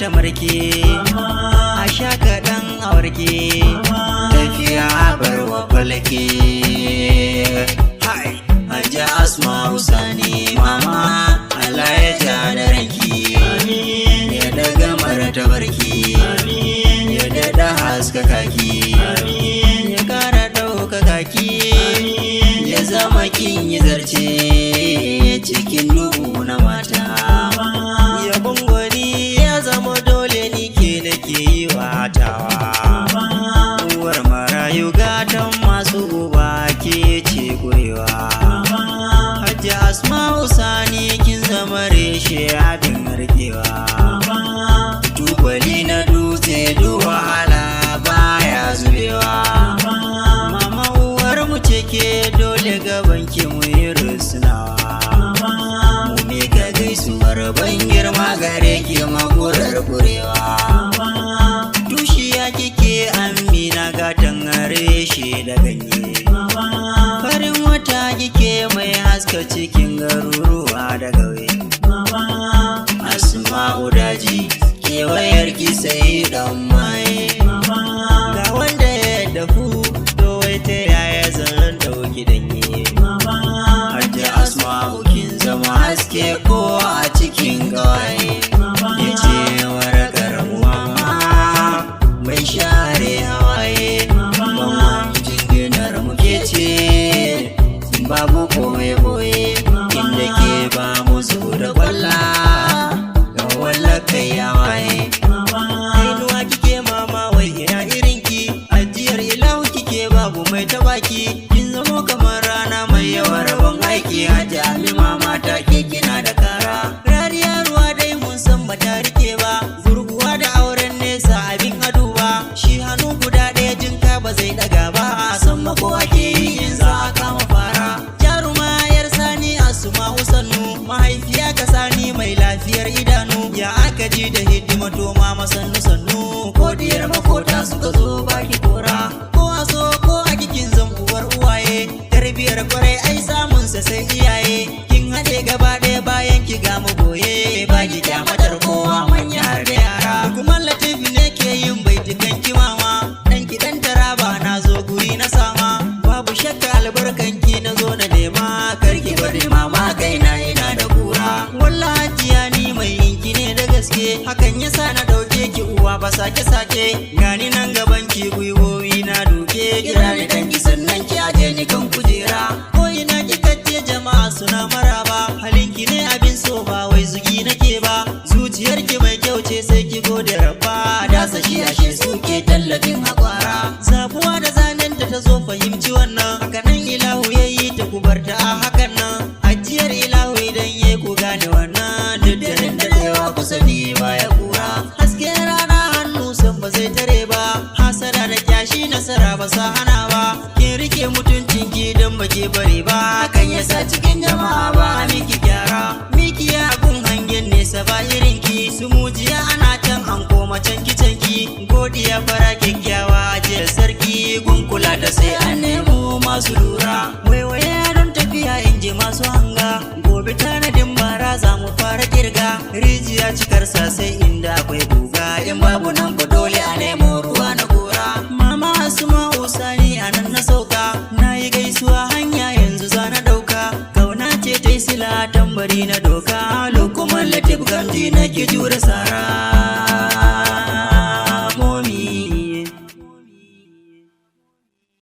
kamar ke, a sha kaɗan a warke, tafiya bar wa falke. Hajji Asma'u Sani mama, Allah ya ja da ranki, ya daga martabarki, ya daɗa haskaka ki, ya ƙara ɗaukaka ki, ya zama kin yi zarce cikin duhu na mata. Yabon gwani ya zama dole ni ke nake yi wa hatawa. Uwar marayu gatan masu uba ke ce kurewa. Hajji Asma'u Sani kin zama reshe abin rikewa. Tubali na dutse duk wahala baya zubewa. Mama uwar mu ce ke dole gaban ki mu yi rusunawa. Mu me ka gaisuwar ban girma gare ki makurar kurewa. Tushiya kike amina gatan reshe da ganye. Farin wata kike mai haska cikin garuruwa da gauye. Asma'u daji kewayar ki sai dan maye. Ga wanda ya dafu to wai ta yaya zan dauki danye. Hajji Asma'u kin zama haske ko a cikin gawaye. Yace warakar mama mai share hawaye. Mamman jinginar muke ce babu boye-boye, inda ke ba mu zo da kwalla ga wallakai ya waye. Kainuwa kike mama wai ina irinki, ajiyar ilahu kike babu mai tabaki. Kin zamo kamar rana mai yawan rabon aiki. Hajji Ali mama ta ke kina da kara. Rariya ruwa dai mun san ba ta rike ba, gurguwa da auren nesa abin ado ba. Shi hannu guda ɗaya jinka ba zai daga ba, a san mako ake yi in za a kama fara. Jaruma yar Sani Asma'u sannu, mahaifiya ka Sani mai lafiyar idanu. Ya aka ji da hidima to mama sannu sannu, ko diyar makota suka zo baki kora. Ko a so ko a kikin zan uwar uwaye, tarbiyar kwarai ai samun sa sai iyaye. Kin haɗe gaba ɗaya bayan ki ga mu goye, baki kyamatar kowa manya har da yara. Kuma Latif ne ke yin baitukan kimama, dan ki dan taraba na zo guri na sama. Babu shakka albarkanki na zo na nema, karki bari mama kaina ina da kura. Wallahi hajiya ni mai yinki ne da gaske, hakan yasa na dauke ki uwa ba sake gani nan gaban ki gwiwowi na duke. Kira ni dan ki sannan ki aje ni kan kujera, ko ina kika je jama'a suna maraba. Halinki ne abin so ba wai zugi nake ba, zuciyarki mai kyau ce sai ki gode rabba. Da sashi ashe suke tallafin hakwara, zabuwa da zanen da ta zo fahimci wannan. Hakanan ilahu yayi ta kubarta a hakan nan, ajiyar ilahu idan yayi ku gane wannan. Duk daren da yawa ku sani baya kura, haske rana hannu san ba zai tare ba. Hasada da kyashi nasara ba sa hana ba, kin rike mutuncin ki dan baki bari ba. Hakan yasa cikin jama'a ba miki gyara, miki ya gun hangen nesa ba irin ki. Su mujiya ana can an koma canki godiya fara kyakkyawa ajiyar sarki. Gun kula da sai an nemo masu lura, waiwaye don tafiya in ji masu hanga. Gobe tanadin bara za mu fara kirga, rijiya cikar sa sai inda akwai guga. In babu nan ba dole a nemo ruwa na gora. Mama Asma'u Sani a nan na sauka, na yi gaisuwa hanya yanzu za na dauka. Kauna ce ta yi sila tambari na doka, lokuman Latif Gamji nake jure sara.